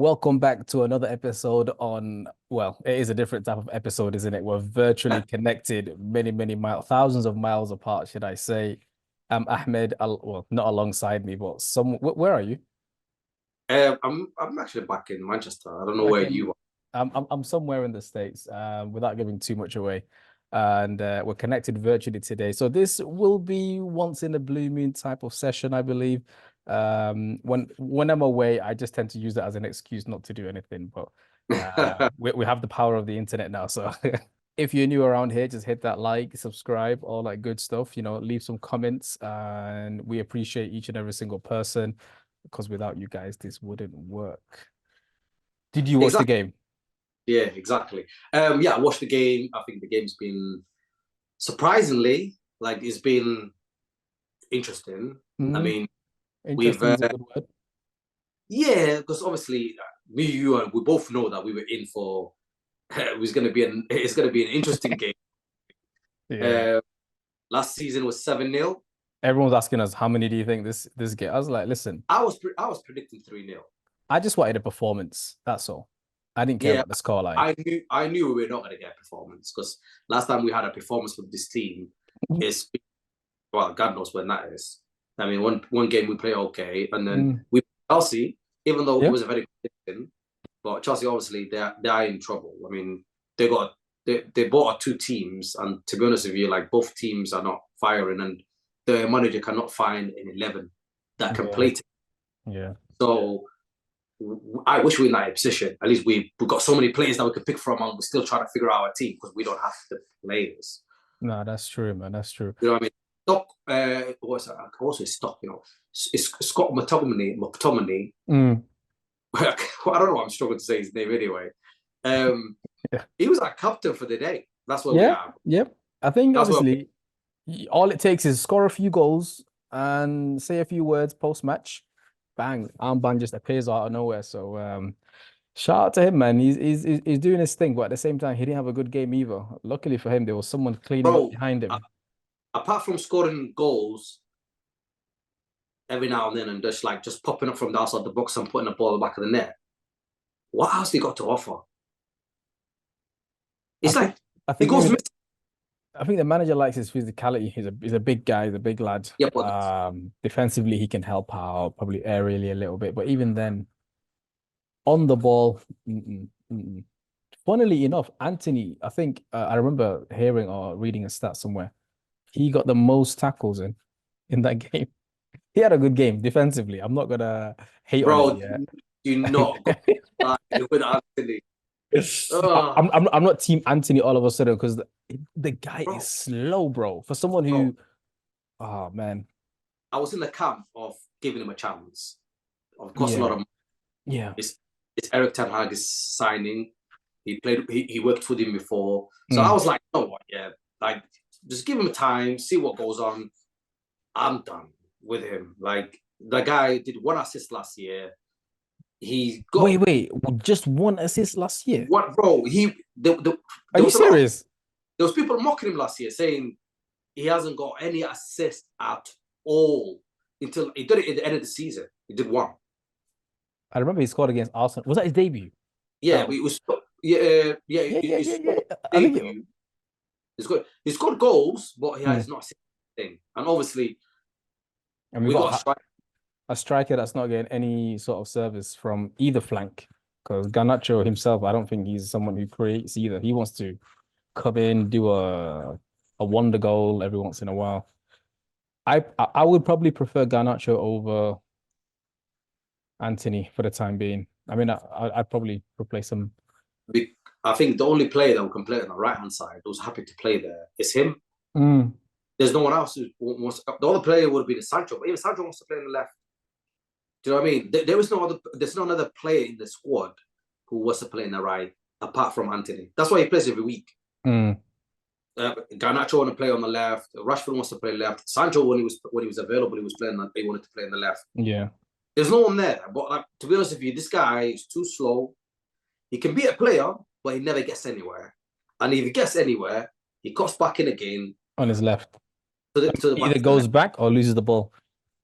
welcome back to another episode on, well, it is a different type of episode, isn't it? We're virtually connected many, many miles, thousands of miles apart, should I say. Ahmed, well, not alongside me, but where are you? I'm actually back in Manchester. I don't know Back where in, you are. I'm somewhere in the States, without giving too much away. And we're connected virtually today. So this will be once in a blue moon type of session, I believe. When I'm away, I just tend to use that as an excuse not to do anything. But we have the power of the internet now. So if you're new around here, just hit that like, subscribe, all that good stuff. Leave some comments, and we appreciate each and every single person because without you guys, this wouldn't work. Did you watch the Exactly. game? Yeah, exactly. Yeah, I watched the game. I think the game's been surprisingly it's been interesting. I Mm, mean, we've interesting is a good word. yeah, because obviously me, you, and we both know that we were in for it was going to be an interesting game. Yeah. Uh, Last season was 7-0. Everyone's asking us how many do you think this game? I was like, listen, I was predicting 3-0. I just wanted a performance. That's all. I didn't care Yeah, about the scoreline. I knew we were not going to get a performance because last time we had a performance with this team is well, God knows when that is. I mean, one game we play okay, and then Mm, we Chelsea, even though it yeah. was a very good game, but Chelsea obviously they are in trouble. I mean, they bought two teams, and to be honest with you, like both teams are not firing, and the manager cannot find an 11 that can Yeah. play. Yeah. So I wish we were in that position. At least we got so many players that we could pick from, and we're still trying to figure out our team because we don't have the players. No, that's true, man. That's true. You know what I mean? Stock, what's that? I can also stock. It's Scott McTominay. Mm. I don't know. I'm struggling to say his name anyway. Um, Yeah. he was our captain for the day. That's where we Yeah. are. Yep. I think That's where. obviously all it takes is score a few goals and say a few words post match. Bang, armband just appears out of nowhere. So shout out to him, man. He's doing his thing, but at the same time, he didn't have a good game either. Luckily for him, there was someone cleaning up Bro, behind uh, him. apart from scoring goals every now and then and just popping up from the outside the box and putting the ball in the back of the net, what else he got to offer? I It's think like I he think goes maybe missing. I think the manager likes his physicality. He's a big guy, he's a big lad. Yeah, but Defensively he can help out, probably aerially a little bit, but even then, on the ball, mm-mm. Funnily enough, Anthony, I think I remember hearing or reading a stat somewhere. He got the most tackles in that game. He had a good game defensively. I'm not gonna hate on him bro, yet. do not go with Anthony. Oh, I'm not team Anthony all of a sudden because the guy is bro, slow, bro. For someone bro. who, oh man, I was in the camp of giving him a chance. Of course, a lot yeah, of yeah. it's Eric Ten Hag is signing. He worked with him before. So I Mm. was like, oh what, yeah, like just give him time, see what goes on. I'm done with him. Like the guy did one assist last year. He got Wait, just one assist last year? what, bro? Are There you was a lot of serious? there was people mocking him last year, saying he hasn't got any assist at all until he did it at the end of the season. He did one. I remember he scored against Arsenal. Was that his debut? Yeah, That but was, it was yeah, yeah, yeah, he yeah, yeah. scored I think it. debut. He scored goals, but he Mm. has not seen anything. And obviously, And we we got got a strike. a striker that's not getting any sort of service from either flank. Because Garnacho himself, I don't think he's someone who creates either. He wants to come in, do a wonder goal every once in a while. I would probably prefer Garnacho over Anthony for the time being. I mean, I'd probably replace him. I think the only player that can play on the right hand side who's happy to play there is him. Mm. There's no one else who wants. The other player would have been Sancho, but even Sancho wants to play on the left. Do you know what I mean? There is no other. There's no another player in the squad who wants to play in the right apart from Anthony. That's why he plays every week. Mm. Garnacho want to play on the left. Rashford wants to play left. Sancho, when he was available, he was playing. He wanted to play on the left. Yeah. There's no one there. But like, to be honest with you, this guy is too slow. He can be a player, but he never gets anywhere. And if he gets anywhere, he cuts back in again On his left. to the back Either to the goes left. back or loses the ball.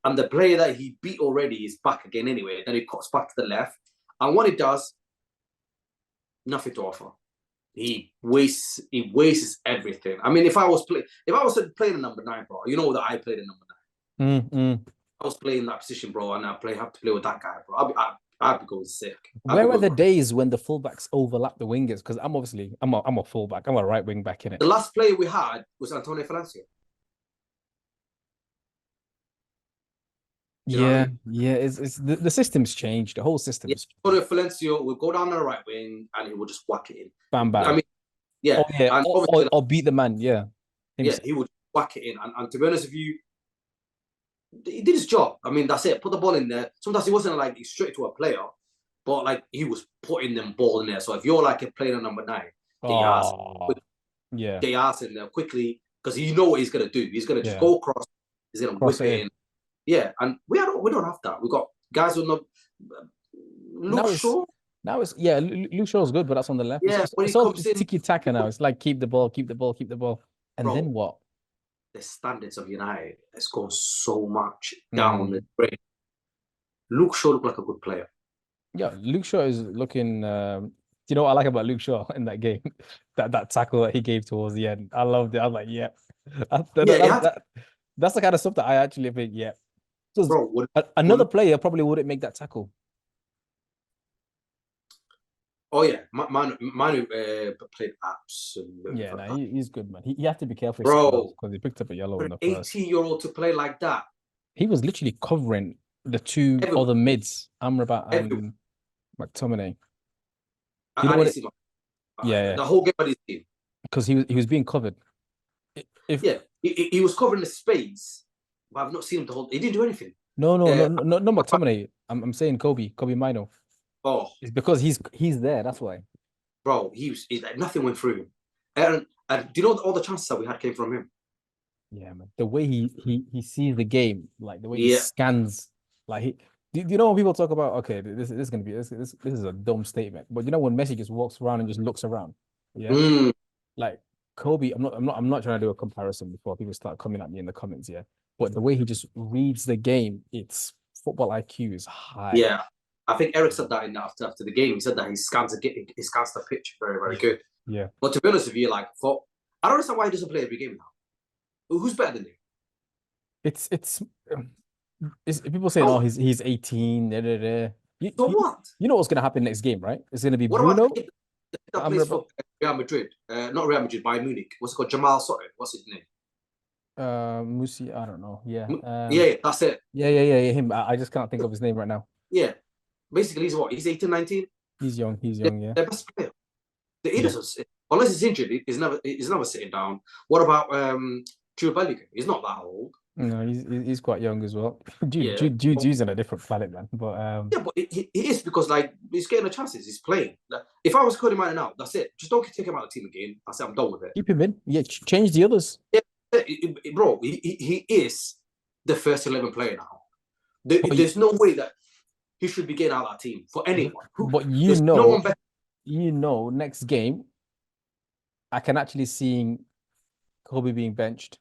And the player that he beat already is back again anyway. Then he cuts back to the left. And when he does, nothing to offer. He wastes everything. I mean, if I was playing the number 9, bro, you know that I played the number 9. I was playing that position, bro, and have to play with that guy, bro. I'd be going sick. Where are the days when the fullbacks overlap the wingers? Because I'm a fullback. I'm a right wing back in it. The last player we had was Antonio Valencia. Yeah, yeah. It's the system's changed. The whole system's Antonio Valencia will go down the right wing and he will just whack it in. bam bam. I mean, yeah, oh, yeah. And or beat the man. Yeah, yeah, he would whack it in. And to be honest with you, he did his job. I mean, that's it. Put the ball in there. Sometimes he wasn't like straight to a player, but like he was putting them ball in there. So if you're like a player number 9, get your ass in there quickly because you know what he's gonna do. He's gonna just go across. He's gonna whip it in. Yeah, and we don't have that. We got guys with Luke Shaw. Now it's Luke Shaw's good, but that's on the left. Yeah, it's all tiki taka now. It's like keep the ball, and then what? The standards of United has gone so much down the drain. Luke Shaw looked like a good player. Yeah, Luke Shaw is looking. Do you know what I like about Luke Shaw in that game? that tackle that he gave towards the end. I loved it. I was like, that's the kind of stuff that I actually think, Bro, another player probably wouldn't make that tackle. Oh yeah, Manu played absolutely. Yeah, no, he's good, man. He had to be careful, bro, because he picked up a yellow in the first. 18-year-old to play like that. He was literally covering the two other mids, Amrabat and McTominay. You know what? The whole game of this team, because he was being covered. He was covering the space, but I've not seen him the whole. He didn't do anything. No, McTominay. I'm saying Kobe Mino. Oh, it's because he's there. That's why. Bro, he's like, nothing went through him. And do you know all the chances that we had came from him? Yeah, man. The way he sees the game, like the way he scans, like do you know when people talk about this is gonna be this is a dumb statement, but you know when Messi just walks around and just looks around, like Kobe. I'm not trying to do a comparison before people start coming at me in the comments, but the way he just reads the game, it's football IQ is high. Yeah. I think Eric said that after the game. He said that he scans the pitch very, very good. Yeah. But to be honest with you, like, I don't understand why he doesn't play every game now. Who's better than him? It's people saying, oh, he's 18. So what? You know what's gonna happen next game, right? It's gonna be Bruno. That plays for Real Madrid, not Real Madrid, Bayern Munich. What's it called? Jamal something. What's his name? Musi. I don't know. Yeah. That's it. Yeah. Him. I just can't think of his name right now. Yeah. Basically, he's what? He's 18, 19? He's young, yeah. The best player. He doesn't, unless he's injured, he's never sitting down. What about Jude Bellingham? He's not that old. No, he's quite young as well. Jude's using a different planet, man. But but he is because like he's getting the chances. He's playing. Like, if I was calling him out, that's it. Just don't take him out of the team again. I said I'm done with it. Keep him in. Yeah, change the others. Yeah, bro. He is the first 11 player now. There's no way that he should be getting out of that team for anyone. But next game, I can actually see Kobe being benched.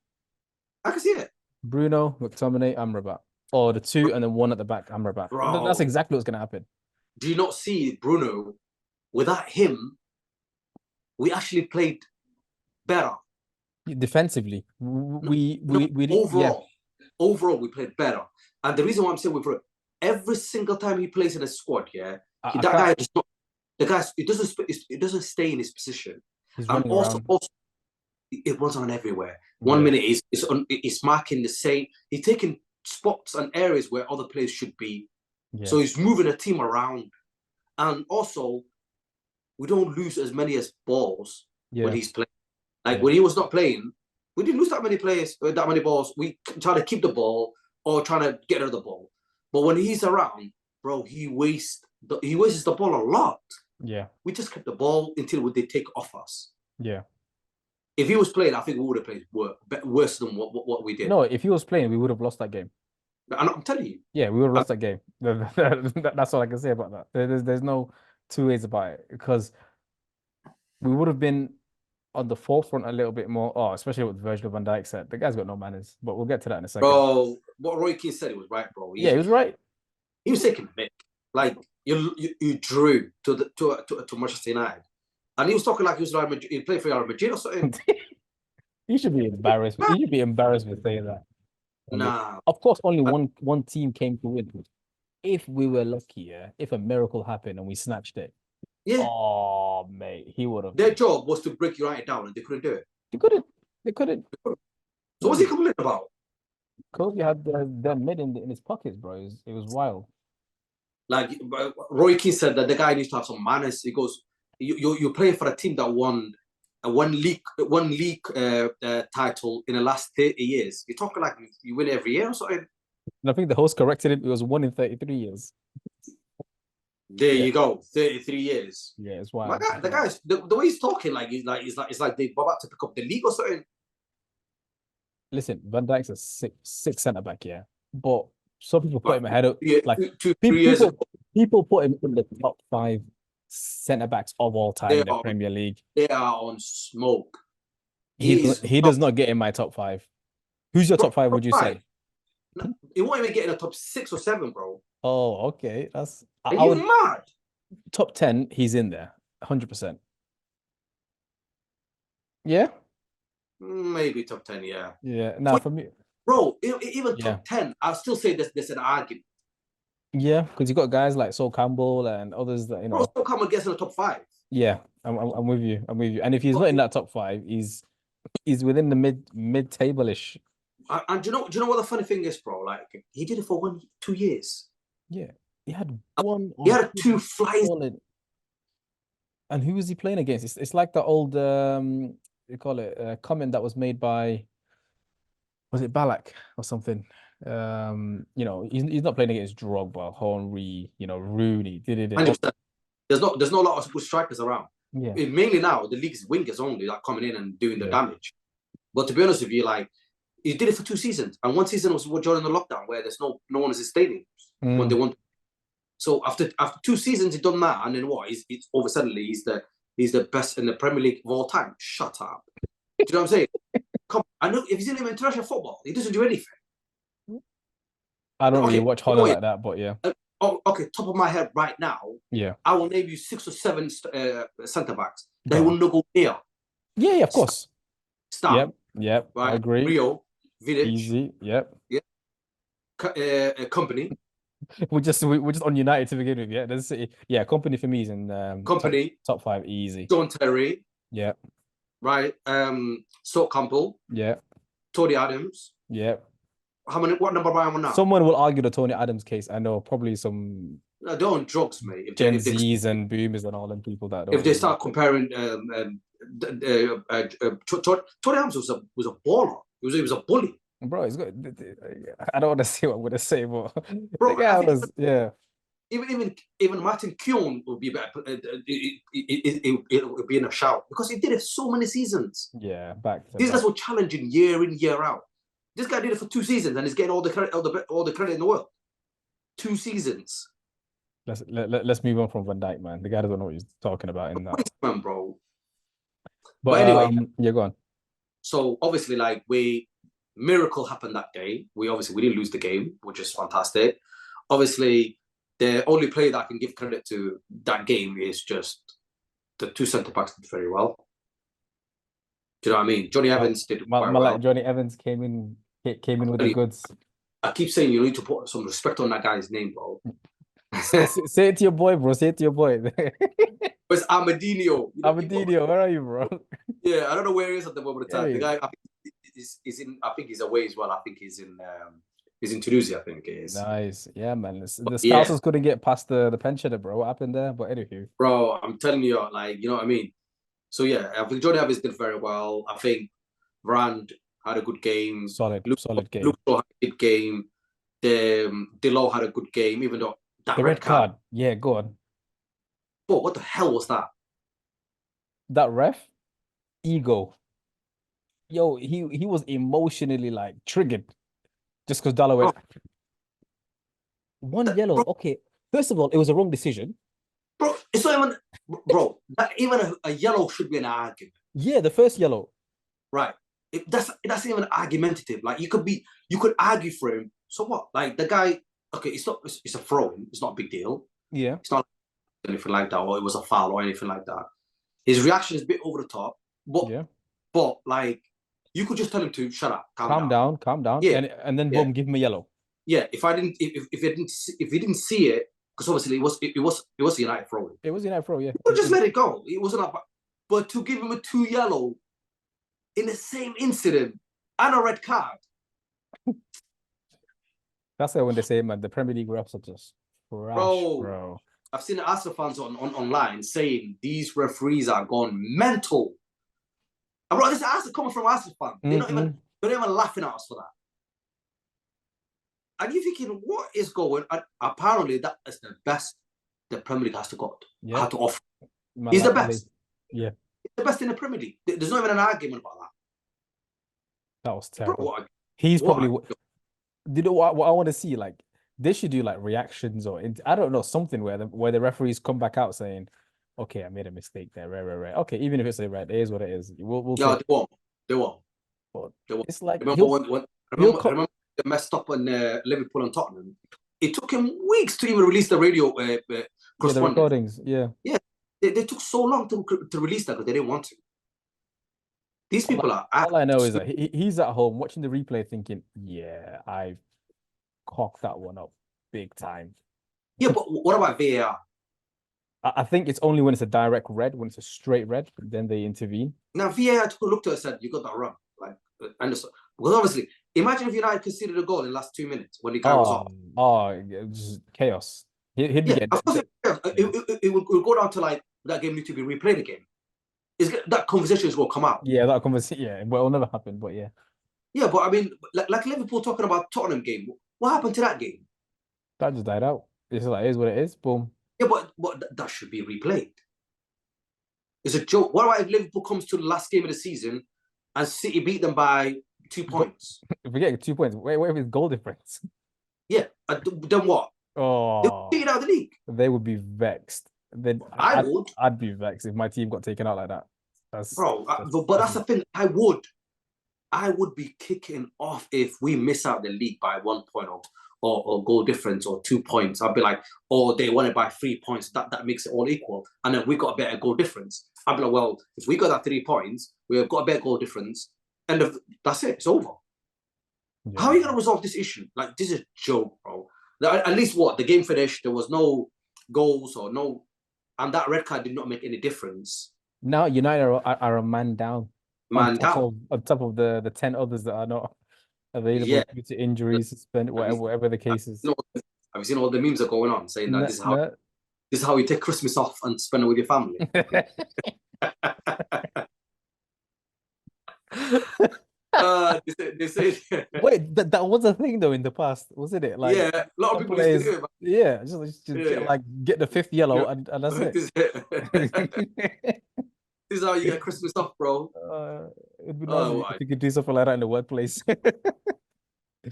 I can see it. Bruno, McTominay, Amrabat. Or the two and then one at the back, Amrabat. Bro, that's exactly what's going to happen. Do you not see Bruno? Without him, we actually played better. Defensively. Overall, we played better. And the reason why I'm saying every single time he plays in a squad, it doesn't stay in his position. And also it runs on everywhere. One minute he's marking the same. He's taking spots and areas where other players should be. Yeah. So he's moving a team around. And also, we don't lose as many balls when he's playing. Like when he was not playing, we didn't lose that many balls. We try to keep the ball or trying to get rid of the ball. But when he's around, bro, he wastes the ball a lot. Yeah. We just kept the ball until they take off us. Yeah. If he was playing, I think we would have played worse than what we did. No, if he was playing, we would have lost that game. I'm telling you. Yeah, we would have lost that game. That's all I can say about that. There's no two ways about it because we would have been on the forefront a little bit more. Oh, especially what Virgil van Dijk said. The guy's got no manners, but we'll get to that in a second. Bro, what Roy Keane said, it was right, bro. He was right. He was taking the mick. Like, You drew to Manchester United, and he was talking like he was Real Madrid, he played for Real Madrid or something. You should be embarrassed. You should be embarrassed for saying that. I mean, Nah, of course, only one team came to win. If we were lucky, yeah, if a miracle happened and we snatched it, yeah, oh mate, he would have. their job was to break United down, and they couldn't do it. They couldn't. They couldn't. So what's he complaining about? Kobe had the mid in his pockets, bro. It was wild. Like Roy Keane said that the guy needs to have some manners. He goes, you're playing for a team that won one league title in the last 30 years. You're talking like you win every year or something. And I think the host corrected it. It was 1 in 33 years. There you go, 33 years. Yeah, it's wild. My guy, the guy's the way he's talking, like it's like they're about to pick up the league or something. Listen, Van Dijk's a six centre back, yeah, but some people put him ahead of like 3 years ago. People put him in the top 5 centre backs of all time in the Premier League. They are on smoke. He does not get in my top 5. Who's your top 5? Would you say? He won't even get in the top 6 or 7, bro. Oh, okay. That's Are you mad? Top 10, he's in there, 100%. Yeah, maybe top 10. Yeah. Yeah. Now for me, bro, even top 10, I'll still say there's an argument. Yeah, because you got guys like Sol Campbell and others that Bro, Sol Campbell gets in the top 5. Yeah, I'm with you. I'm with you. And if he's not in that top 5, he's within the mid table-ish. And do you know what the funny thing is, bro? Like he did it for 2 years. Yeah, he had one. He had 2 flies. And who was he playing against? It's like the old they call it comment that was made by, was it Ballack or something? He's not playing against Drogba, Henry, Rooney. There's not a lot of good strikers around. Yeah. Mainly now the league's wingers only like coming in and doing the damage. But to be honest with you, like he did it for 2 seasons, and 1 season was during the lockdown where there's no one is in stadiums when they want. So after 2 seasons, he's done that, and then what? He's over suddenly he's the best in the Premier League of all time. Shut up. Do you know what I'm saying? Come, I know if he's in international football, he doesn't do anything. I don't really watch Holland like that, but yeah. Okay, top of my head right now. Yeah. I will name you 6 or 7 centre backs. They will not go near. Yeah, of course. Stop. Yep. Right. I agree. Rio, Vidic. Easy. Yep. Yeah. Company. We're just on United to begin with. Yeah. Yeah. Company for me is in Company top 5 easy. John Terry. Yeah. Right. Sol Campbell. Yeah. Tony Adams. Yeah. What number am I on now? Someone will argue the Tony Adams case. I know probably some. No, they're on drugs, mate. Gen Zs and boomers and all them people that. If they start comparing, Tony Adams was a baller. He was a bully. Bro, he's got. I don't want to say what I'm going to say, but bro, the guy was, yeah. Even Martin Keown would be better. It would be in a shout because he did it so many seasons. Yeah, back. These guys were challenging year in, year out. This guy did it for 2 seasons and he's getting all the credit in the world. 2 seasons. Let's move on from Van Dijk, man. The guy doesn't know what he's talking about in that. Man, bro. But anyway, yeah, go on. So obviously, like miracle happened that day. We didn't lose the game, which is fantastic. Obviously, the only player that I can give credit to that game is just the 2 centre backs did very well. Do you know what I mean? Johnny Evans did quite well. Johnny Evans came in with the goods. I keep saying you need to put some respect on that guy's name, bro. Say it to your boy, bro. Say it to your boy. Where's Amadinho? Amadinho, where are you, bro? Yeah, I don't know where he is at the moment of time. Yeah. The guy, I think he's away as well. I think he's in Tunisia, I think it is. Nice. Yeah, man. The Scousers couldn't get past the pensioner, bro. What happened there? But anyway. Bro, I'm telling you, like, you know what I mean? So yeah, I think Johnny Evans did very well. I think Brand had a good game. Solid game. Luke had a good game. Delo had a good game, even though the red card. Yeah, go on. But what the hell was that? That ref? Ego. Yo, he was emotionally like triggered just because Dalo went. One yellow. Bro, okay. First of all, it was a wrong decision. Bro, it's not even, bro, even a yellow should be an argument. Yeah, the first yellow. Right. That's even argumentative. Like you could argue for him. So what? Like the guy, okay, it's a throw-in. It's not a big deal. Yeah. It's not anything like that, or it was a foul or anything like that. His reaction is a bit over the top, Yeah. but like you could just tell him to shut up, Calm down, calm down. Yeah. And then Yeah. boom, give him a yellow. Yeah. If he didn't see it, because obviously it was United throwing. It was United throw, yeah. You just let it go. It wasn't up, but to give him a 2 yellow in the same incident and a red card. That's when they say, man, the Premier League refs are just trash, bro. I've seen the Arsenal fans online saying these referees are gone mental. And bro, this is Arsenal coming from Arsenal fans. They're not even laughing at us for that. And you're thinking, what is going on? Apparently, that is the best the Premier League has to offer. He's the best. Yeah. He's the best in the Premier League. There's not even an argument about that. That was terrible. Bro, He's probably... You know what I want to see? Like, they should do like reactions or I don't know, something where the referees come back out saying, okay, I made a mistake there. Right. Okay, even if it's a red, it is what it is. We'll yeah, they won't. But it's like remember they messed up on Liverpool and Tottenham. It took him weeks to even release the radio the recordings. Yeah. They took so long to release that because they didn't want to. These people are... All I know is that he's at home watching the replay thinking, yeah, I cocked that one up big time. Yeah, but what about VAR? I think it's only when it's a direct red, when it's a straight red, then they intervene. Now, VAR looked at us and said, you got that wrong. Like, because obviously, imagine if United conceded a goal in the last 2 minutes when the guy was off. Oh, just chaos. He'd be it would go down to like, that game need to be replayed again. That conversation is going to come out. Yeah, that conversation. Yeah, well, it'll never happen, but yeah. Yeah, but I mean, like Liverpool talking about Tottenham game. What happened to that game? That just died out. It's like, it is what it is. Boom. Yeah, but that should be replayed. It's a joke. What about if Liverpool comes to the last game of the season and City beat them by 2 points? Forget 2 points. Wait if it's goal difference? Yeah, then what? Oh, they'll beat out of the league. They would be vexed. Then I'd be vexed if my team got taken out like that. But that's the thing. I would be kicking off if we miss out the league by 1 point or goal difference or 2 points. I'd be like, oh, they won it by 3 points. That makes it all equal. And then we got a better goal difference. I'd be like, well, if we got that 3 points, we've got a better goal difference. And that's it. It's over. Yeah. How are you going to resolve this issue? Like, this is a joke, bro. At least the game finished. There was no goals and that red card did not make any difference. Now United are a man down. On top of the 10 others that are not available due to injuries, suspended, whatever the case is. Have you seen all the memes that are going on saying that this is how you take Christmas off and spend it with your family? They say wait, that was a thing though in the past, wasn't it? Like, a lot of people used to do it. Yeah, just get the 5th yellow and that's it. This is how you get Christmas off, bro. It'd be nice if you could do something like that in the workplace.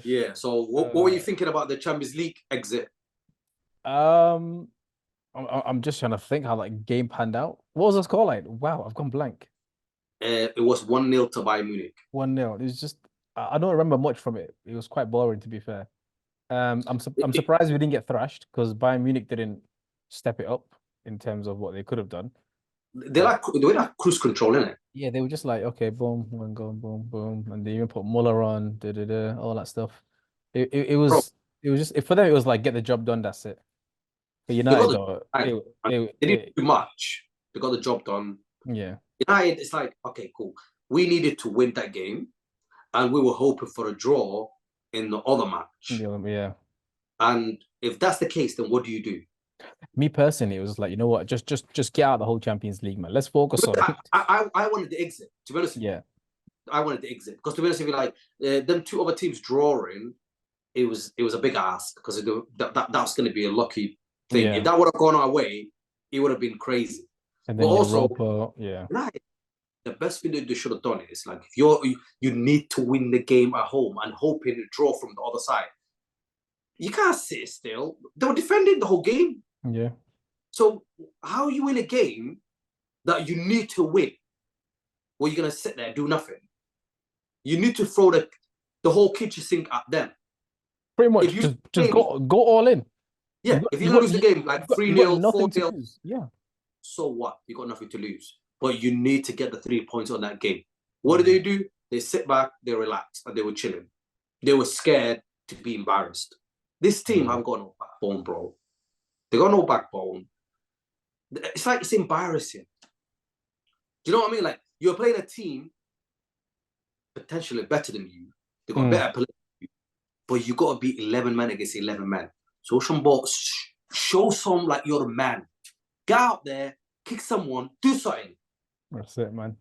Yeah. So, what were you thinking about the Champions League exit? I'm just trying to think how that game panned out. What was the scoreline? Wow, I've gone blank. It was 1-0 to Bayern Munich. 1-0. It was just I don't remember much from it. It was quite boring, to be fair. I'm surprised we didn't get thrashed because Bayern Munich didn't step it up in terms of what they could have done. They were like cruise control, innit? Yeah, they were just like, okay, boom, one goal, boom, boom, and they even put Muller on, all that stuff. It was just for them. It was like get the job done. That's it. But United, they didn't do much. They got the job done. Yeah. United, it's like, okay, cool. We needed to win that game, and we were hoping for a draw in the other match. Yeah. And if that's the case, then what do you do? Me personally, it was like, you know what, just get out of the whole Champions League, man. Let's focus on it. I wanted the exit, to be honest. Yeah. I wanted the exit because, to be honest with you, like them 2 other teams drawing, it was a big ask because that's going to be a lucky thing. Yeah. If that would have gone our way, it would have been crazy. And then the best thing that they should have done is like if you need to win the game at home and hoping to draw from the other side. You can't sit still. They were defending the whole game. Yeah. So how you win a game that you need to win? Well, you're gonna sit there and do nothing. You need to throw the whole kitchen sink at them. Pretty much, just go all in. Yeah, if you're You've gonna got lose the game like you've got 3-0, nothing to 4-0, lose. Yeah. so what? You got nothing to lose. But you need to get the 3 points on that game. What Mm. did they do? They sit back, they relax, and they were chilling. They were scared to be embarrassed. This team haven't got no backbone, bro. They got no backbone. It's like it's embarrassing. Do you know what I mean? Like you're playing a team potentially better than you. They got better players, but you got to beat 11 men against 11 men. So Shambo, show some like you're a man. Get out there, kick someone, do something. That's it, man.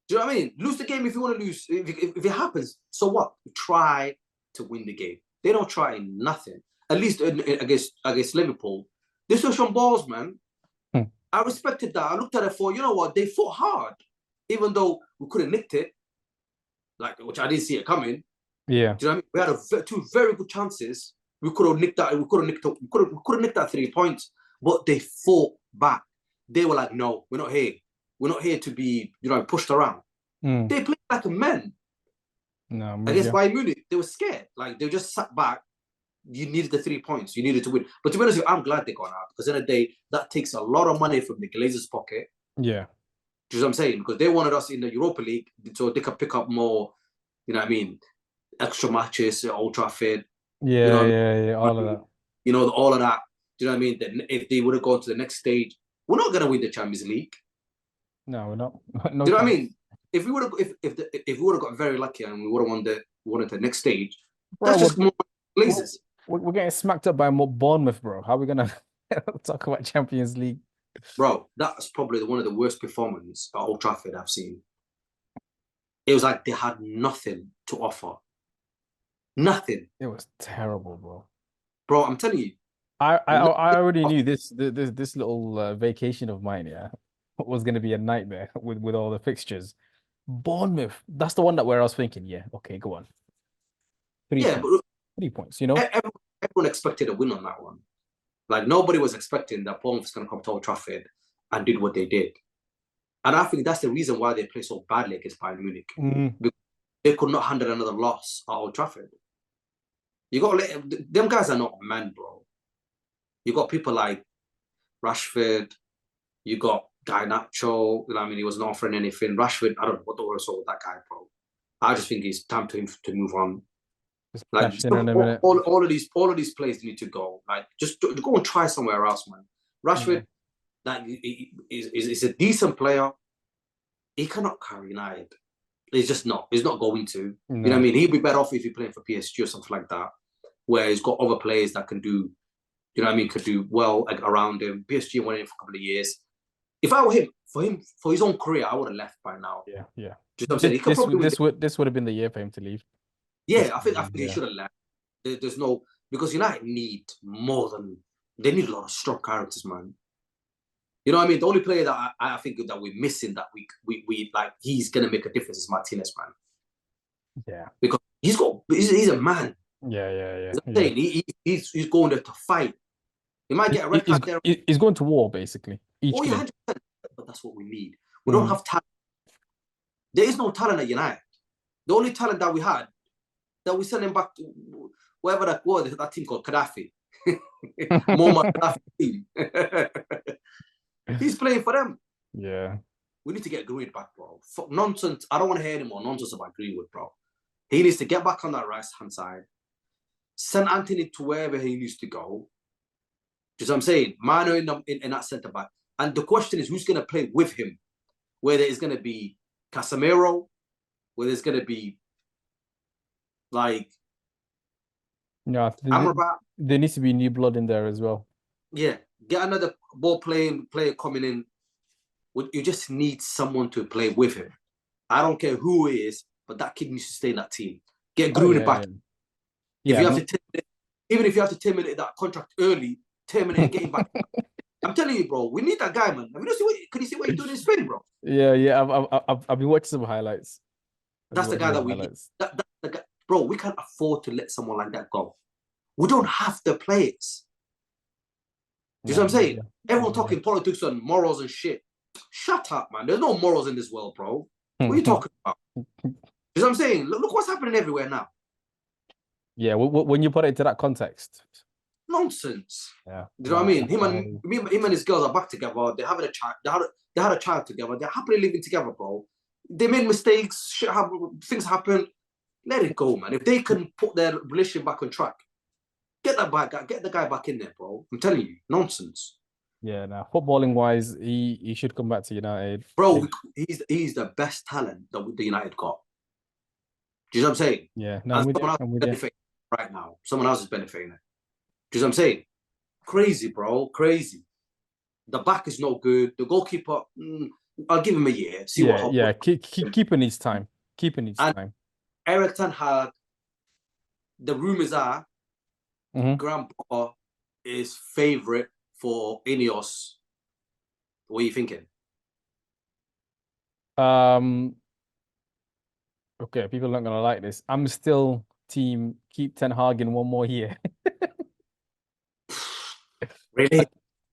Do you know what I mean? Lose the game if you want to lose. If it happens, so what? Try to win the game. They don't try nothing. At least against Liverpool, they saw some balls, man. I respected that. I looked at it for, you know what? They fought hard, even though we could have nicked it, like which I didn't see it coming. Yeah. Do you know what I mean? We had two very good chances. We could have nicked that. We could have nicked that 3 points, but they fought back. They were like, no, we're not here. We're not here to be, pushed around. They played like a man. No, Against Bayern Munich, they were scared. Like they just sat back. You needed the 3 points. You needed to win. But to be honest with you, I'm glad they got out because in a day that takes a lot of money from the Glazers' pocket. Yeah. Do you know what I'm saying? Because they wanted us in the Europa League so they could pick up more, you know what I mean, extra matches at Old Trafford. Yeah, yeah, all of that. All of that. Do you know what I mean? Then if they would have gone to the next stage, we're not going to win the Champions League. No, we're not. No, do you know what I mean? If we would have, if we would have got very lucky and we would have won the next stage, bro, that's just more Glazers. We're getting smacked up by Bournemouth, bro. How are we gonna talk about Champions League? Bro, that's probably one of the worst performances at Old Trafford I've seen. It was like they had nothing to offer. Nothing. It was terrible, bro. Bro, I'm telling you. I already knew this little vacation of mine, yeah, was gonna be a nightmare with all the fixtures. Bournemouth, that's the one where I was thinking, yeah, okay, go on. 3 points, everyone expected a win on that one. Like nobody was expecting that Bournemouth was going to come to Old Trafford and did what they did. And I think that's the reason why they play so badly against Bayern Munich. Because they could not handle another loss at Old Trafford. You got them guys are not men, bro. You got people like Rashford. You got Garnacho. He wasn't offering anything. Rashford, I don't know what the world saw with that guy, bro. I just think it's time to move on. Like all of these players need to go. Like just go and try somewhere else, man. Rashford, like is a decent player. He cannot carry United. He's just not. He's not going to. No. You know what I mean? He'd be better off if he playing for PSG or something like that, where he's got other players that can do. You know what I mean? Could do well around him. PSG went in for a couple of years. If I were him, for his own career, I would have left by now. Yeah. Just I'm saying, this would have been the year for him to leave. Yeah, I think he should have left. There's no, because United need more than, they need a lot of strong characters, man. You know what I mean? The only player that I think that we're missing that we like he's gonna make a difference is Martinez, man. Yeah, because he's a man. Yeah. He's going there to fight. He might get a red card there. He's going to war basically. Oh yeah, 100%. But that's what we need. We don't have talent. There is no talent at United. The only talent that we had, that we sent him back to wherever that team called Gaddafi. Muammar Gaddafi team. He's playing for them. Yeah. We need to get Greenwood back, bro. Fuck nonsense. I don't want to hear any more nonsense about Greenwood, bro. He needs to get back on that right-hand side. Send Anthony to wherever he needs to go. Just what I'm saying. Mano in that centre back. And the question is, who's going to play with him? Whether it's going to be Casemiro, whether it's going to be like Amrabat. There needs to be new blood in there as well. Yeah. Get another player coming in. You just need someone to play with him. I don't care who it is, but that kid needs to stay in that team. Get Gruen back. Yeah. Even if you have to terminate that contract early, terminate and get him back. I'm telling you, bro, we need that guy, man. Can you see what he's doing in Spain, bro? Yeah. I've been watching some highlights. That's the guy that we need. That's the guy. Bro, we can't afford to let someone like that go. We don't have the players. You know what I'm saying? Everyone talking politics and morals and shit. Shut up, man. There's no morals in this world, bro. What are you talking about? You know what I'm saying? Look what's happening everywhere now. Yeah, when you put it into that context, Nonsense. Yeah. Do you know what I mean? Definitely. Him and his girls are back together. They're having a child. They had a child together. They're happily living together, bro. They made mistakes. Shit happen. Things happen. Let it go, man. If they can put their relationship back on track, get the guy back in there, bro. I'm telling you, nonsense. Yeah, now footballing wise, he should come back to United. Bro, he's the best talent that the United got. Do you know what I'm saying? Yeah, no, And I'm with you. someone else I'm is with you. benefiting right now. Someone else is benefiting it. Do you know what I'm saying? Crazy, bro. Crazy. The back is no good. The goalkeeper, I'll give him a year. See Yeah, what yeah. happens. Keeping needs time. Keeping needs And time. Eric Ten Hag, the rumors are Mhm. Grandpa is favourite for Ineos. What are you thinking? Okay, people are not gonna like this. I'm still team keep Ten Hag in one more year. Really?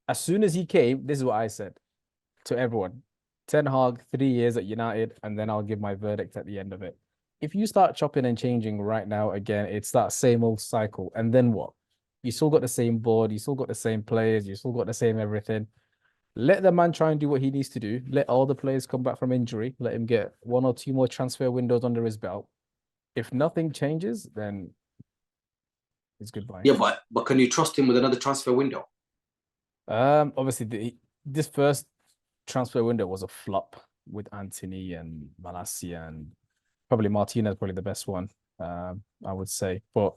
As soon as he came, this is what I said to everyone. Ten Hag, 3 years at United, and then I'll give my verdict at the end of it. If you start chopping and changing right now again, it's that same old cycle. And then what? You still got the same board, you still got the same players, you still got the same everything. Let the man try and do what he needs to do. Let all the players come back from injury. Let him get 1 or 2 more transfer windows under his belt. If nothing changes, then it's goodbye. Yeah, but can you trust him with another transfer window? Obviously this first transfer window was a flop with Anthony and Malacia, and probably Martinez, probably the best one. I would say, but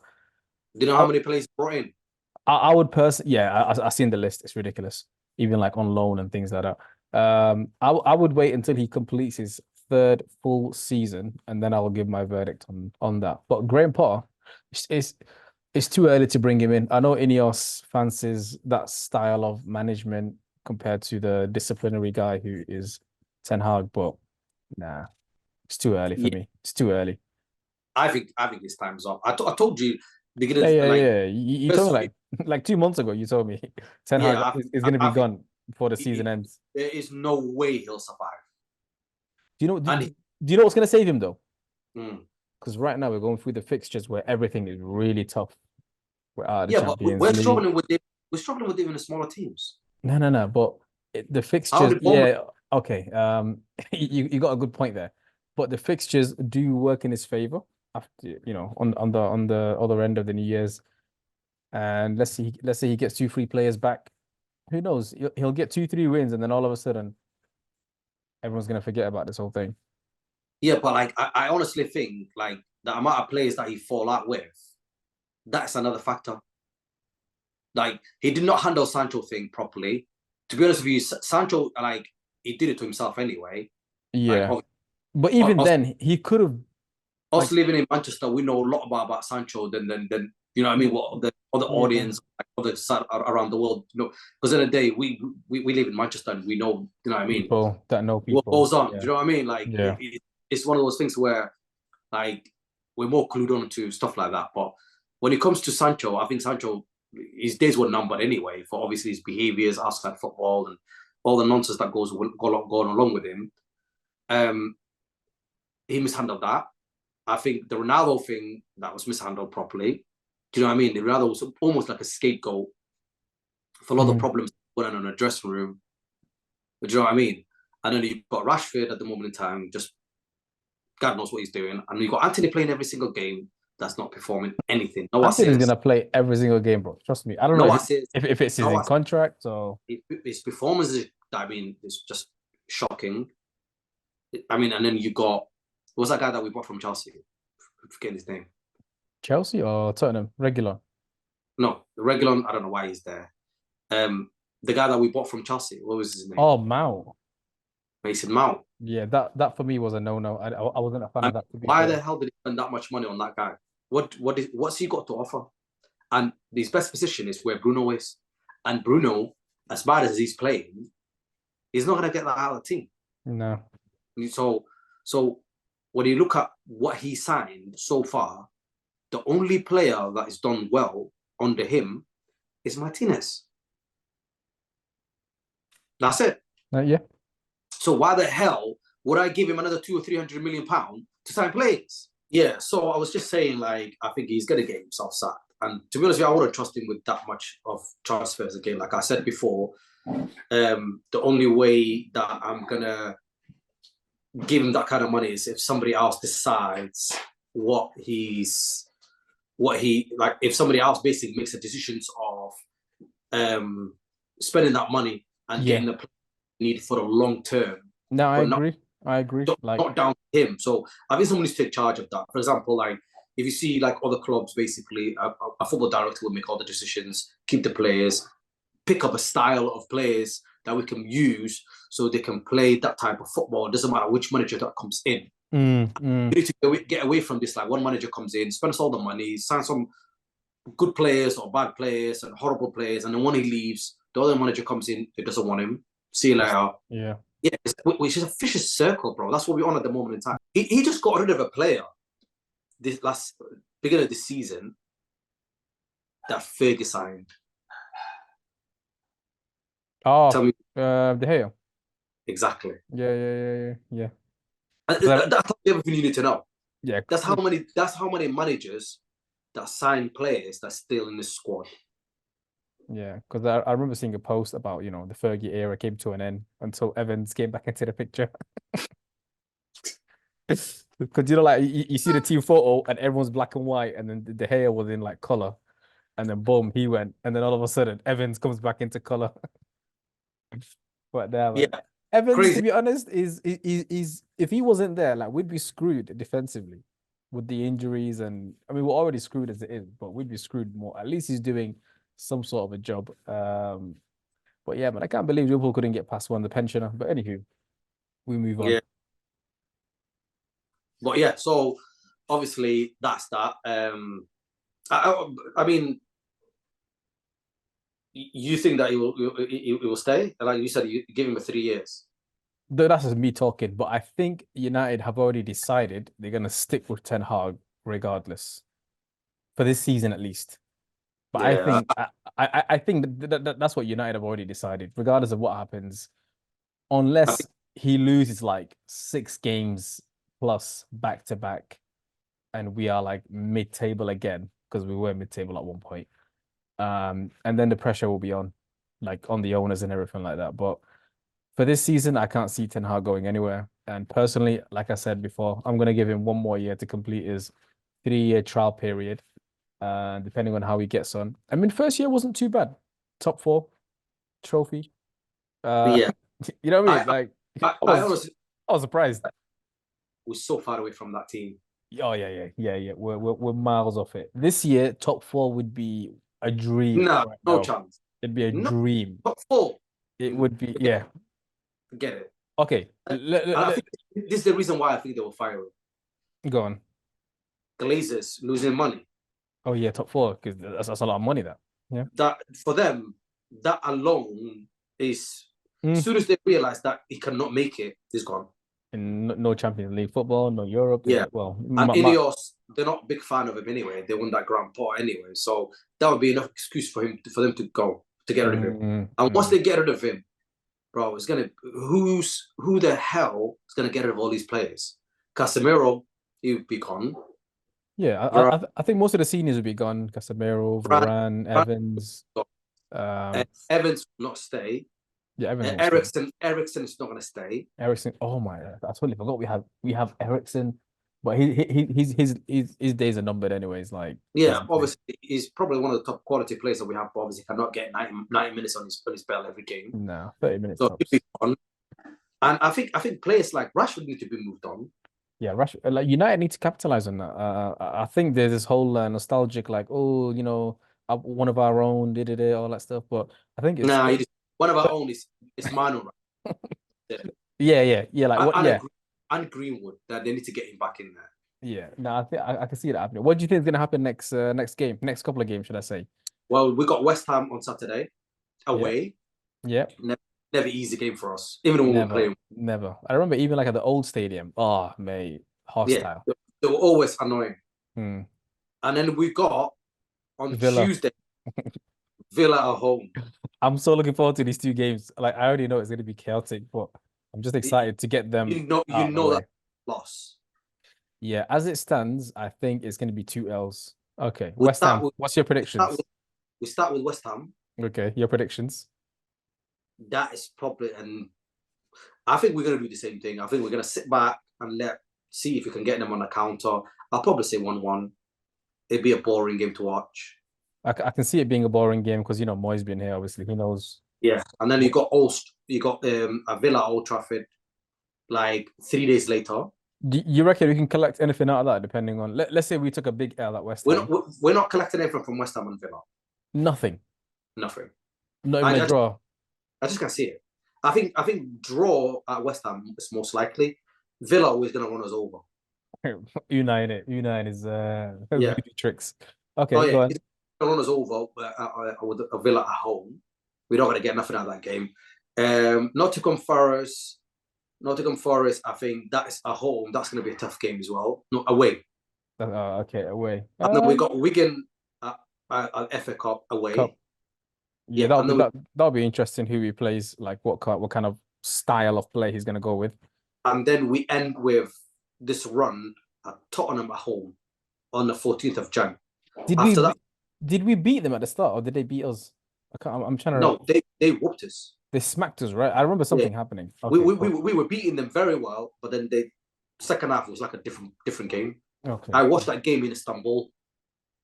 Do you know how many players he brought in? I would personally, yeah, I seen the list. It's ridiculous, even like on loan and things like that. I would wait until he completes his third full season, and then I will give my verdict on that. But Graham Potter, it's too early to bring him in. I know Ineos fancies that style of management compared to the disciplinary guy who is Ten Hag, but nah, it's too early for Yeah, me. It's too early. I think his time's up. I told you they're Yeah, gonna yeah, like yeah. You told me first. like 2 months ago. You told me Ten Hag Yeah, is going to be I think gone before the season ends. there is no way he'll survive. Do you know? And Do you know what's going to save him though? mm, Because right now we're going through the fixtures where everything is really tough. We're out of the yeah, but Champions we're League. struggling with it. We're struggling with even the smaller teams. No. But the How fixtures, did Bournemouth? yeah, okay. You got a good point there. But the fixtures do work in his favor after on the other end of the New Year's. And let's say he gets 2 free players back. Who knows? He'll get 2, 3 wins, and then all of a sudden everyone's gonna forget about this whole thing. Yeah, but like I honestly think like the amount of players that he fall out with, that's another factor. Like he did not handle Sancho thing properly. To be honest with you, Sancho like he did it to himself anyway. Like Yeah, but even us, then, he could have us like living in Manchester, we know a lot about Sancho than you know what I mean. What the other yeah, audience, like other around the world, you know, because in the day we live in Manchester and we know, you know what I mean. people that know What people. goes on? Do Yeah, you know what I mean? Like yeah. it's one of those things where like we're more clued on to stuff like that. But when it comes to Sancho, I think Sancho his days were numbered anyway for obviously his behaviors outside football and all the nonsense that going along with him. Um, he mishandled that. I think the Ronaldo thing that was mishandled properly. Do you know what I mean? The Ronaldo was almost like a scapegoat for a lot of Mhm. problems going on in a dressing room. But do you know what I mean? And then you've got Rashford at the moment in time, just God knows what he's doing. And you've got Anthony playing every single game that's not performing anything. No Anthony's assists, gonna play every single game, bro. Trust me. I don't know no assists, if it's his no in assists. contract or His performance is, I mean, it's just shocking. I mean, and then you got, what was that guy that we bought from Chelsea? I'm forgetting his name. Chelsea or Tottenham regular. No, the regular, I don't know why he's there. The guy that we bought from Chelsea, what was his name? Oh, Mount. Mason Mount. Yeah, that for me was a no. I wasn't a fan And of that, to be why fair. the hell did he spend that much money on that guy? What's he got to offer? And his best position is where Bruno is. And Bruno, as bad as he's playing, he's not going to get that out of the team. No. So when you look at what he signed so far, the only player that has done well under him is Martinez. That's it. Yeah. So why the hell would I give him another 200 or 300 million pounds to sign players? Yeah. So I was just saying, like, I think he's gonna get himself sacked. And to be honest with you, I wouldn't trust him with that much of transfers again. Like I said before, the only way that I'm gonna give him that kind of money is if somebody else decides what he like. If somebody else basically makes the decisions of spending that money and Yeah. getting the player needed for the long term. No, I But not agree. I agree. Like, not down to him. So I think someone needs to take charge of that. For example, like if you see like other clubs, basically a football director will make all the decisions, keep the players, pick up a style of players that we can use so they can play that type of football. It doesn't matter which manager that comes in. mm. We need to get away from this. Like one manager comes in, spends all the money, signs some good players or bad players and horrible players, and then when he leaves, the other manager comes in who doesn't want him. See you later. Yeah. Yeah, which is a vicious circle, bro. That's what we're on at the moment in time. He just got rid of a player this last beginning of the season that Fergie signed. Oh, Tell me De Gea. exactly. Yeah. That's everything you need to know. Yeah. That's how many managers that sign players that's still in the squad. Yeah, because I remember seeing a post about, you know, the Fergie era came to an end until Evans came back into the picture. Because, you know, like you see the team photo and everyone's black and white, and then the hair was in like color, and then boom, he went, and then all of a sudden Evans comes back into color. But damn, Yeah, Evans, to crazy. be honest, is if he wasn't there, like we'd be screwed defensively with the injuries, and I mean we're already screwed as it is, but we'd be screwed more. At least he's doing some sort of a job. But yeah, but I can't believe Liverpool couldn't get past one, the pensioner. But anywho, we move on. Yeah, but yeah. So obviously that's that. I mean, you think that he will stay? Like you said, you give him 3 years. Though that's just me talking, but I think United have already decided they're gonna stick with Ten Hag regardless for this season at least. But I Yeah, think I think that's what United have already decided, regardless of what happens, I think, unless he loses like 6 games plus back to back, and we are like mid-table again because we were mid-table at one point. And then the pressure will be on, like on the owners and everything like that. But for this season, I can't see Ten Hag going anywhere. And personally, like I said before, I'm gonna give him one more year to complete his 3-year trial period. Depending on how he gets on. I mean, first year wasn't too bad. Top 4 trophy. yeah. You know what I mean? I Like I honestly I was surprised. we're so far away from that team. Oh yeah. We're miles off it. This year, top 4 would be a dream No, right no now. chance. It'd be a No, dream. top 4. It would be, yeah. Forget it. Okay. And I think this is the reason why I think they will fire him. Go on. Glazers losing money. Oh yeah, top 4 because that's a lot of money. That yeah. That for them, that alone is. As Mm. soon as they realize that he cannot make it, he's gone. And no Champions League football, no Europe. Yeah. Well, And Ineos, they're not a big fan of him anyway. They won that Grand Pot anyway, so that would be enough excuse for them to go to get rid of him. And once they get rid of him, bro, it's gonna who the hell is gonna get rid of all these players? Casemiro, he'll be gone. Yeah, I think most of the seniors will be gone. Casemiro, Varane, Evans. Evans will not stay. Yeah, Evans won't stay. Ericsson is not gonna stay. Ericsson. Oh my, I totally forgot we have Ericsson, but his days are numbered anyways. Like Yeah, obviously he's probably one of the top quality players that we have, but obviously cannot get 90 minutes on his belt every game. No, 30 minutes. So he'll be on. And I think players like Rashford need to be moved on. Yeah, Rashford, like United need to capitalize on that. I think there's this whole nostalgic, like, oh, you know, one of our own, did it, all that stuff. But I think it's one of our own is Manu. Yeah. Like what? Yeah, and Greenwood, that they need to get him back in there. Yeah, no, I think I can see that happening. What do you think is going to happen next next couple of games, should I say? Well, we got West Ham on Saturday away. Yeah. Never easy game for us, even when we're playing. Never. I remember even like at the old stadium. Oh, mate, hostile. Yeah, they were always annoying. Hmm. And then we got on Villa. Tuesday Villa at home. I'm so looking forward to these 2 games. Like I already know it's going to be chaotic, but I'm just excited to get them. You know that loss. Yeah, as it stands, I think it's going to be 2 L's. Okay, We West start Ham. with What's your we start predictions? with, we start with West Ham. Okay, your predictions. That is probably, and I think we're gonna do the same thing. I think we're gonna sit back and see if we can get them on the counter. I'll probably say 1-1. It'd be a boring game to watch. I can see it being a boring game because Moy's been here. Obviously, he knows. Yeah, and then you got a Villa at Old Trafford like 3 days later. Do you reckon we can collect anything out of that? Depending on let's say we took a big L at West Ham. We're not collecting anything from West Ham and Villa. Nothing. Nothing. Not even a draw. I just can't see it. I think draw at West Ham is most likely. Villa is gonna run us over. Unai in it. Unai is Yeah. tricks. Okay, Oh yeah, go on. he's gonna run us over with a Villa at home. We're not gonna get nothing out of that game. Nottingham Forest. I think that is at home. That's gonna be a tough game as well. No, away. Okay, away. And then we got Wigan at FA Cup away. Cup. Yeah, that'll be interesting who he plays, like what kind of style of play he's gonna go with. And then we end with this run at Tottenham at home on the 14th of Jan. Did we beat them at the start, or did they beat us? I'm trying to. No, they whooped us. They smacked us, right? I remember something happening. Okay, we were beating them very well, but then the second half was like a different game. Okay. I watched that game in Istanbul.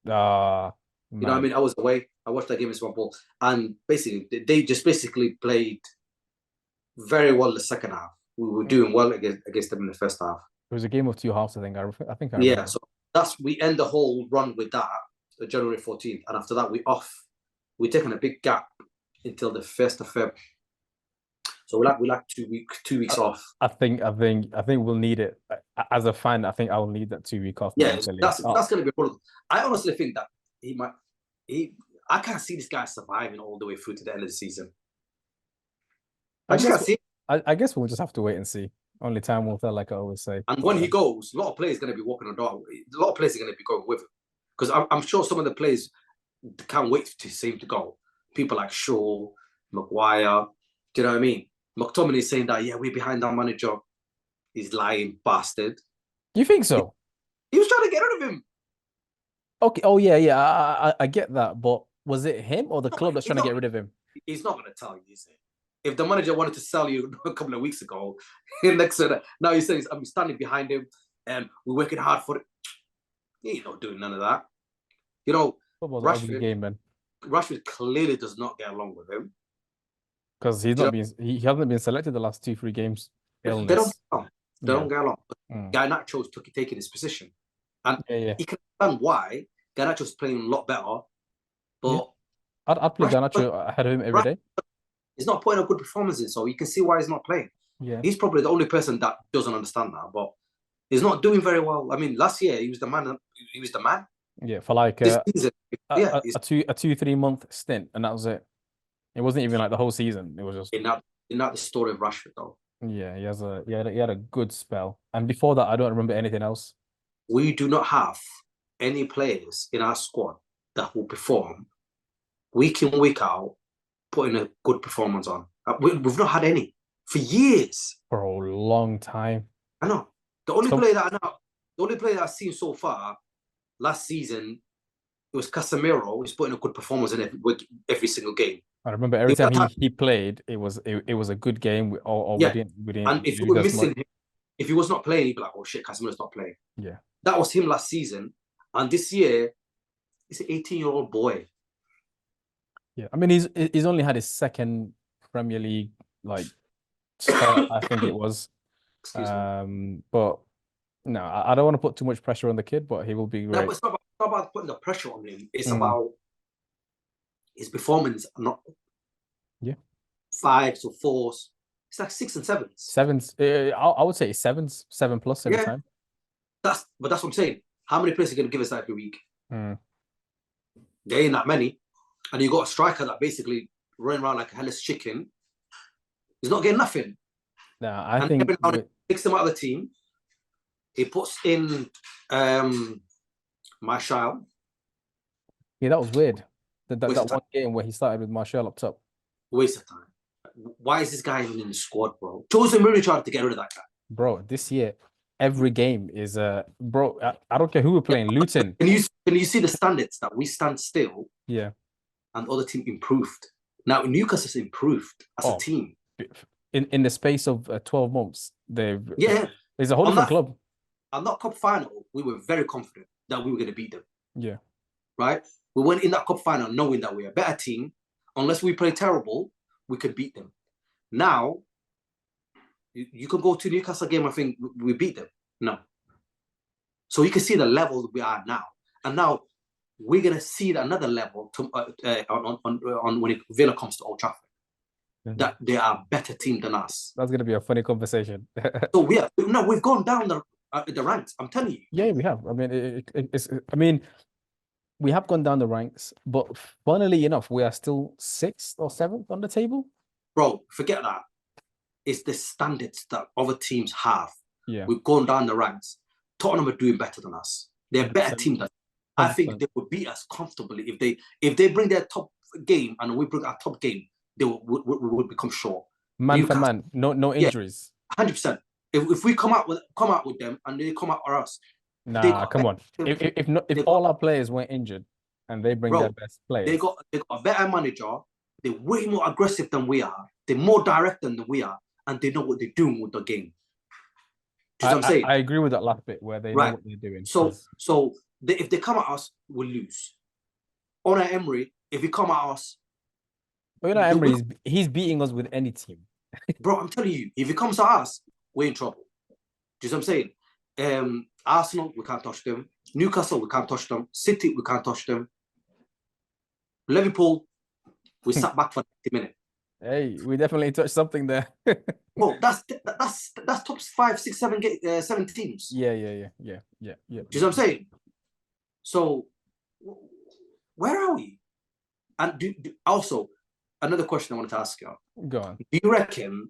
You know what I mean? I was away. I watched that game in Istanbul, and basically they just played very well the second half. We were doing well against them in the first half. It was a game of two halves, I think. I think I remember. Yeah, so we end the whole run with that, January 14th, and after that we're taking a big gap until the 1st of February. So we like 2 weeks off. I think we'll need it. As a fan, I think I'll need that 2 week off. Yeah, that's going to be a problem. I honestly think that I can't see this guy surviving all the way through to the end of the season. I just can't see it. I guess we'll just have to wait and see. Only time will tell, like I always say. And when he goes, a lot of players are going to be walking the dog. A lot of players are going to be going with him. Because I'm sure some of the players can't wait to see him to go. People like Shaw, Maguire, do you know what I mean? McTominay is saying that, yeah, we're behind our manager. He's lying bastard. You think so? He was trying to get rid of him. Okay. Oh, yeah. I get that. But was it him or the club that's trying to get rid of him? He's not going to tell you, is it? If the manager wanted to sell you a couple of weeks ago, now he says, I'm standing behind him and we're working hard for it. He ain't not doing none of that. You know, Rashford clearly does not get along with him. Because he hasn't been selected the last 2-3 games. Illness. They don't get along. Garnacho's taking his position. And you can understand why. Garnacho's playing a lot better. But I'd play Garnacho ahead of him every day. He's not putting a good performance in, so you can see why he's not playing. Yeah. He's probably the only person that doesn't understand that, but he's not doing very well. I mean, last year he was the man. Yeah, for like a 2-3 month stint, and that was it. It wasn't even like the whole season. It was just not the story of Rashford though. Yeah, he had a good spell, and before that, I don't remember anything else. We do not have any players in our squad that will perform week in, week out, putting a good performance on. We've not had any for years. For a long time. I know. The only player that I've seen so far last season, it was Casemiro. He's putting a good performance in every single game. I remember every time he played, it was a good game. We didn't. And if we were missing him, if he was not playing, he'd be like, "Oh shit, Casemiro's not playing." Yeah, that was him last season, and this year, he's an 18-year-old boy. Yeah, I mean he's only had his second Premier League start, I think it was. But no, I don't want to put too much pressure on the kid, but he will be great. No, it's not about putting the pressure on him. It's about his performance. Not 5s or 4s. It's like 6 and 7s. 7s. I would say 7s, 7+ every time. That's what I'm saying. How many players are going to give us that every week? There ain't that many. And you got a striker that basically running around like a hellish chicken. He's not getting nothing. No, I think every now and then he takes him out of the team. He puts in Martial. Yeah, that was weird. That one game where he started with Martial up top. Waste of time. Why is this guy even in the squad, bro? Jose Mourinho tried to get rid of that guy. Bro, this year, every game is bro. I don't care who we're playing. Luton. Can you see the standards that we stand still Yeah. and the other team improved? Now Newcastle's improved as a Oh, team. in the space of 12 months, Yeah, it's a whole on different that club. on that cup final, we were very confident that we were going to beat them. Yeah. Right? We went in that cup final knowing that we're a better team. Unless we play terrible, we could beat them. Now, you can go to Newcastle game and think we beat them. No. So you can see the level we are now. And now we're going to see another level on when Villa comes to Old Trafford. That they are a better team than us. That's going to be a funny conversation. So we've gone down the ranks. I'm telling you. Yeah, we have. I mean, I mean, we have gone down the ranks, but funnily enough, we are still 6th or 7th on the table. Bro, forget that. It's the standards that other teams have. Yeah. We've gone down the ranks. Tottenham are doing better than us. They're a better team than us. I think they would beat us comfortably if they bring their top game and we bring our top game. They would become short. Man for man, no injuries. 100%. If we come out with them and they come out for us, nah, come on. If all our players weren't injured and they bring their best players, they got a better manager. They're way more aggressive than we are. They're more direct than we are, and they know what they're doing with the game. Do you know what I'm saying? I agree with that last bit where they know what they're doing. So if they come at us, we'll lose. Unai Emery, if he come at us, Unai Emery, he's beating us with any team. Bro, I'm telling you, if he comes at us, we're in trouble. Do you know what I'm saying? Arsenal, we can't touch them. Newcastle, we can't touch them. City, we can't touch them. Liverpool, we sat back for 90 minutes. Hey, we definitely touched something there. Well, that's top 5, 6, 7 teams. Yeah. Do you know what I'm saying? So, where are we? And also, another question I wanted to ask you. Go on. Do you reckon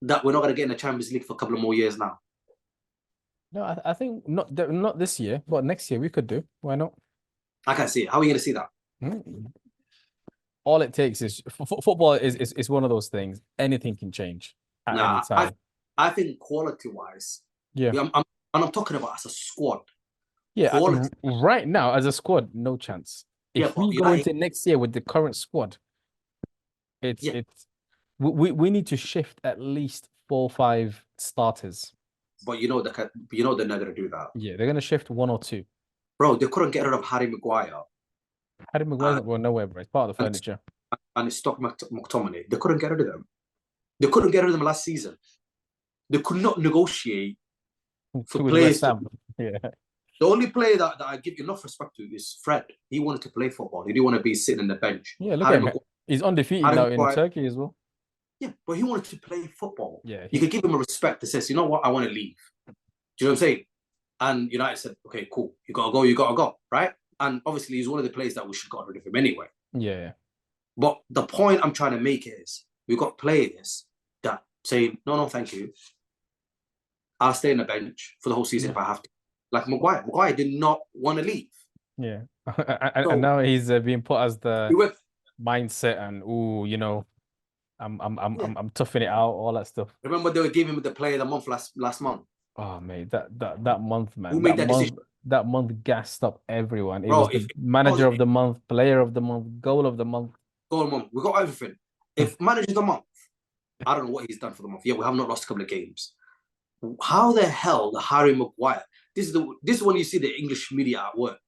that we're not going to get in the Champions League for a couple of more years now? No, I think not this year, but next year we could do. Why not? I can't see it. How are you going to see that? All it takes is football is one of those things. Anything can change at any time. I think quality-wise, I'm talking about as a squad. Yeah, right now as a squad, no chance. If we go into next year with the current squad, we need to shift at least 4 or 5 starters. But you know they're not going to do that. Yeah, they're going to shift 1 or 2. Bro, they couldn't get rid of Harry Maguire. Harry Maguire's not going nowhere, bro. It's part of the furniture. And it's Stock McTominay. They couldn't get rid of them. They couldn't get rid of them last season. They could not negotiate for players. Yeah. The only player that I give enough respect to is Fred. He wanted to play football. He didn't want to be sitting on the bench. Yeah, look at him. He's undefeated now in Turkey as well. Yeah, but he wanted to play football. Yeah, you could give him a respect that says, you know what, I want to leave. Do you know what I'm saying? And United said, okay, cool. You got to go, right? And obviously, he's one of the players that we should got rid of him anyway. Yeah. But the point I'm trying to make is we've got players that say, no, thank you. I'll stay on the bench for the whole season if I have to. Like Maguire. Maguire did not want to leave. Yeah. And now he's being put as the mindset and, I'm toughing it out, all that stuff. Remember they were giving him the player of the month last month? Oh, mate, that month, man. Who made that decision? That month gassed up everyone. It was the manager of the month, player of the month, goal of the month. Goal of the month. We got everything. If manager of the month, I don't know what he's done for the month. Yeah, we have not lost a couple of games. How the hell the Harry Maguire? This is when you see the English media at work.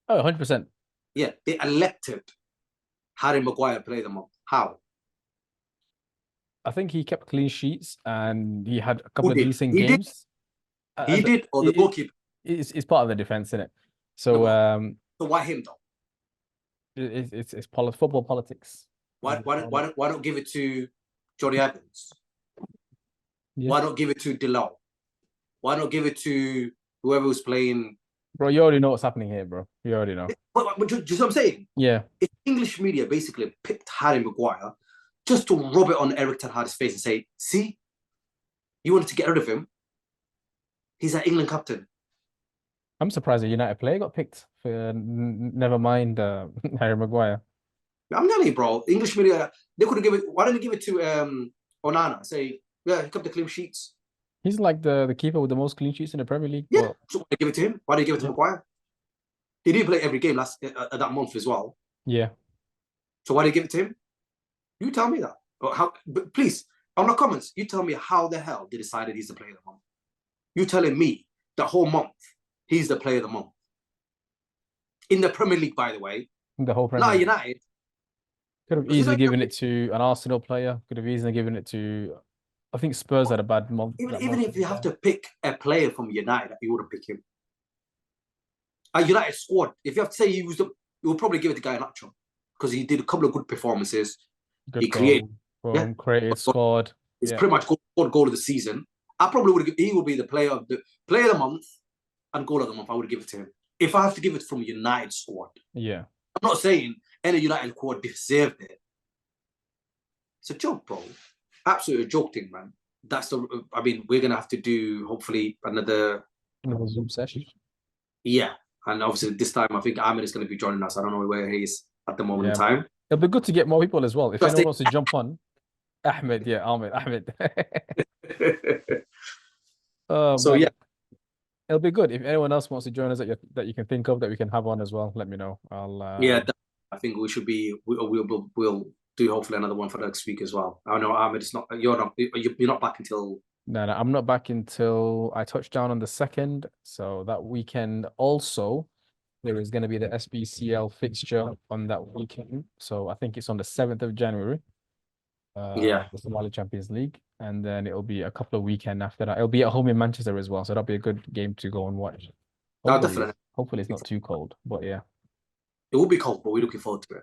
Oh, 100%. Yeah, they elected Harry Maguire player of the month. How? I think he kept clean sheets and he had a couple of decent games. He did, or the goalkeeper? It's part of the defense, isn't it? So, so why him though? It's football politics. Why don't give it to Johnny Evans? Yeah. Why not give it to Dilal? Why not give it to whoever was playing? Bro, you already know what's happening here, bro. You already know. But do you know what I'm saying? Yeah. If English media basically picked Harry Maguire just to rub it on Eric Ten Hag's face and say, see, you wanted to get rid of him. He's an England captain. I'm surprised a United player got picked for never mind Harry Maguire. I'm telling you, bro, English media, they could have given it. Why didn't they give it to Onana? Say, yeah, he kept the clean sheets. He's like the keeper with the most clean sheets in the Premier League. Yeah. But So why did they give it to him? Why did they give it to Maguire? He didn't play every game last that month as well. yeah, So why did they give it to him? You tell me that. Or how? But please, on the comments, you tell me how the hell they decided he's the player of the month. You telling me the whole month he's the player of the month in the Premier League, by the way, the whole Premier not League. United. Could have easily given it to an Arsenal player. Could have easily given it to. I think Spurs had a bad month. Even if you have to pick a player from United, you wouldn't pick him. A United squad, if you have to say you will probably give it to Garnacho because he did a couple of good performances. Good He goal, created, boom, created, scored. it's Yeah, pretty much goal of the season. I probably would. He would be the player of the month and goal of the month. I would give it to him if I have to give it from United squad. yeah. I'm not saying any United squad deserved it. It's a joke, bro. Absolutely a joke thing, man. That's the. I mean, we're gonna have to do hopefully another Zoom session. Yeah, and obviously this time I think Ahmed is going to be joining us. I don't know where he is at the moment in time. It'll be good to get more people as well. If Just anyone wants to jump on, Ahmed, Ahmed. So yeah, it'll be good if anyone else wants to join us that you can think of that we can have on as well. Let me know. yeah, I think we should be. We'll do hopefully another one for next week as well. I know Ahmed is not. You're not back until. No, I'm not back until I touch down on the 2nd. So that weekend also, there is going to be the SBCL fixture on that weekend. So I think it's on the 7th of January. Yeah, The Somali Champions League. And then it'll be a couple of weekends after that. It'll be at home in Manchester as well. So that'll be a good game to go and watch. definitely. Hopefully it's not too cold. But yeah. It will be cold, but we're looking forward to it.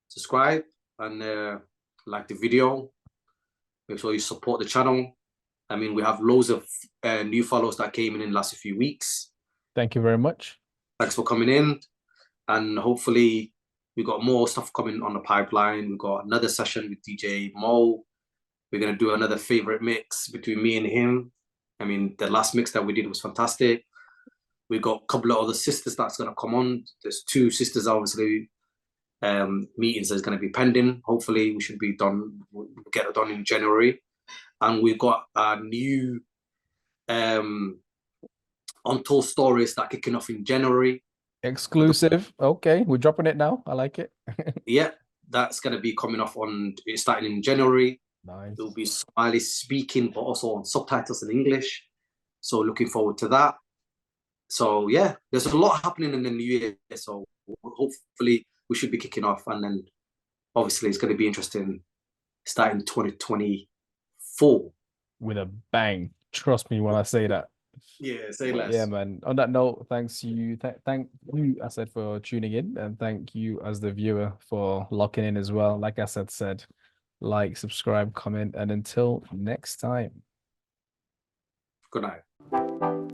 Subscribe and like the video. Make sure you support the channel. I mean, we have loads of new followers that came in the last few weeks. Thank you very much. Thanks for coming in. And hopefully we got more stuff coming on the pipeline. We've got another session with DJ Mo. We're going to do another favorite mix between me and him. I mean, the last mix that we did was fantastic. We've got a couple of other sisters that's going to come on. There's 2 sisters, obviously. Meetings is going to be pending. Hopefully we should be done. We'll get it done in January. And we've got a new Untold Stories that kicking off in January. Exclusive. Okay, we're dropping it now. I like it. Yeah, that's going to be coming off starting in January. Nice. It'll be Somali speaking, but also on subtitles in English. So looking forward to that. So yeah, there's a lot happening in the new year. So hopefully we should be kicking off. And then obviously it's going to be interesting starting 2024. With a bang. Trust me when I say that. Yeah, say less. Yeah, man. On that note, thank you, I said, for tuning in, and thank you as the viewer for locking in as well. Like I said, like, subscribe, comment, and until next time. Good night.